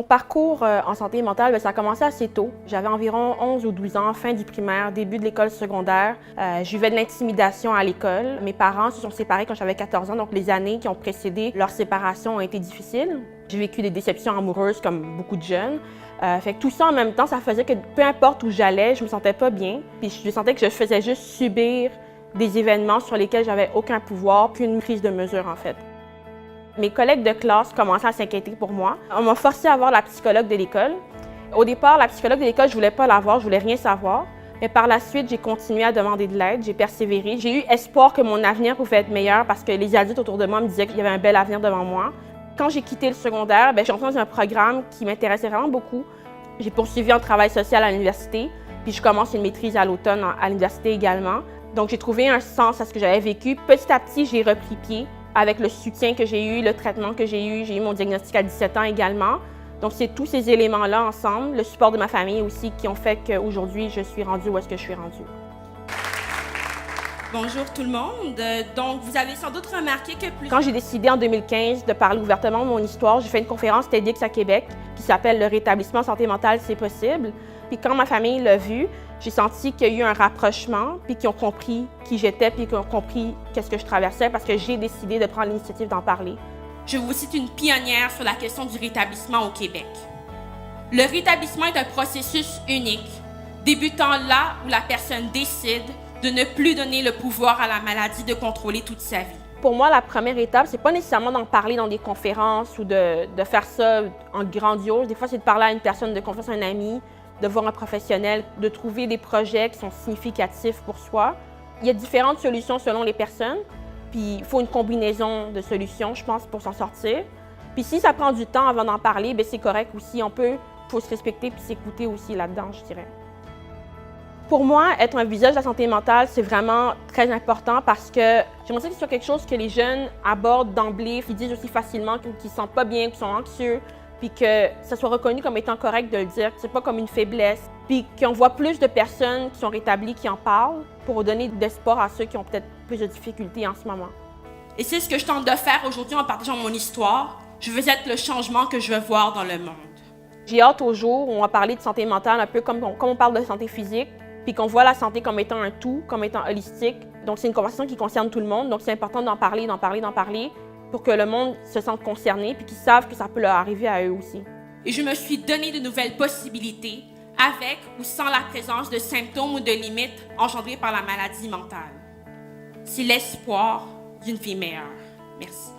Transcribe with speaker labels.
Speaker 1: Mon parcours en santé mentale, ça a commencé assez tôt. J'avais environ 11 ou 12 ans, fin du primaire, début de l'école secondaire. Je vivais de l'intimidation à l'école. Mes parents se sont séparés quand j'avais 14 ans, donc les années qui ont précédé leur séparation ont été difficiles. J'ai vécu des déceptions amoureuses comme beaucoup de jeunes. Fait que tout ça en même temps, ça faisait que peu importe où j'allais, je me sentais pas bien. Puis je sentais que je faisais juste subir des événements sur lesquels j'avais aucun pouvoir, puis une prise de mesure en fait. Mes collègues de classe commençaient à s'inquiéter pour moi. On m'a forcé à voir la psychologue de l'école. Au départ, la psychologue de l'école, je voulais pas la voir, je voulais rien savoir. Mais par la suite, j'ai continué à demander de l'aide, j'ai persévéré. J'ai eu espoir que mon avenir pouvait être meilleur parce que les adultes autour de moi me disaient qu'il y avait un bel avenir devant moi. Quand j'ai quitté le secondaire, je suis entrée dans un programme qui m'intéressait vraiment beaucoup. J'ai poursuivi en travail social à l'université, puis je commence une maîtrise à l'automne à l'université également. Donc j'ai trouvé un sens à ce que j'avais vécu. Petit à petit, j'ai repris pied avec le soutien que j'ai eu, le traitement que j'ai eu mon diagnostic à 17 ans également. Donc c'est tous ces éléments-là ensemble, le support de ma famille aussi, qui ont fait qu'aujourd'hui, je suis rendue où est-ce que je suis rendue.
Speaker 2: Bonjour tout le monde. Donc, vous avez sans doute remarqué que
Speaker 1: Quand j'ai décidé en 2015 de parler ouvertement de mon histoire, j'ai fait une conférence TEDx à Québec qui s'appelle « Le rétablissement santé mentale, c'est possible ». Puis quand ma famille l'a vu, j'ai senti qu'il y a eu un rapprochement, puis qu'ils ont compris qui j'étais, puis qu'ils ont compris qu'est-ce que je traversais parce que j'ai décidé de prendre l'initiative d'en parler.
Speaker 2: Je vous cite une pionnière sur la question du rétablissement au Québec. Le rétablissement est un processus unique, débutant là où la personne décide de ne plus donner le pouvoir à la maladie de contrôler toute sa vie.
Speaker 1: Pour moi, la première étape, c'est pas nécessairement d'en parler dans des conférences ou de faire ça en grandiose. Des fois, c'est de parler à une personne de confiance, un ami, de voir un professionnel, de trouver des projets qui sont significatifs pour soi. Il y a différentes solutions selon les personnes, puis il faut une combinaison de solutions, je pense, pour s'en sortir. Puis si ça prend du temps avant d'en parler, c'est correct aussi. Faut se respecter puis s'écouter aussi là-dedans, je dirais. Pour moi, être un visage de la santé mentale, c'est vraiment très important parce que j'aimerais que ce soit quelque chose que les jeunes abordent d'emblée, qu'ils disent aussi facilement qu'ils ne se sentent pas bien, qu'ils sont anxieux, puis que ça soit reconnu comme étant correct de le dire, que c'est pas comme une faiblesse, puis qu'on voit plus de personnes qui sont rétablies qui en parlent pour donner de l'espoir à ceux qui ont peut-être plus de difficultés en ce moment.
Speaker 2: Et c'est ce que je tente de faire aujourd'hui en partageant mon histoire. Je veux être le changement que je veux voir dans le monde.
Speaker 1: J'ai hâte au jour où on va parler de santé mentale un peu comme on parle de santé physique, puis qu'on voit la santé comme étant un tout, comme étant holistique. Donc c'est une conversation qui concerne tout le monde, donc c'est important d'en parler, pour que le monde se sente concerné puis qu'ils savent que ça peut leur arriver à eux aussi.
Speaker 2: Et je me suis donné de nouvelles possibilités avec ou sans la présence de symptômes ou de limites engendrées par la maladie mentale. C'est l'espoir d'une vie meilleure. Merci.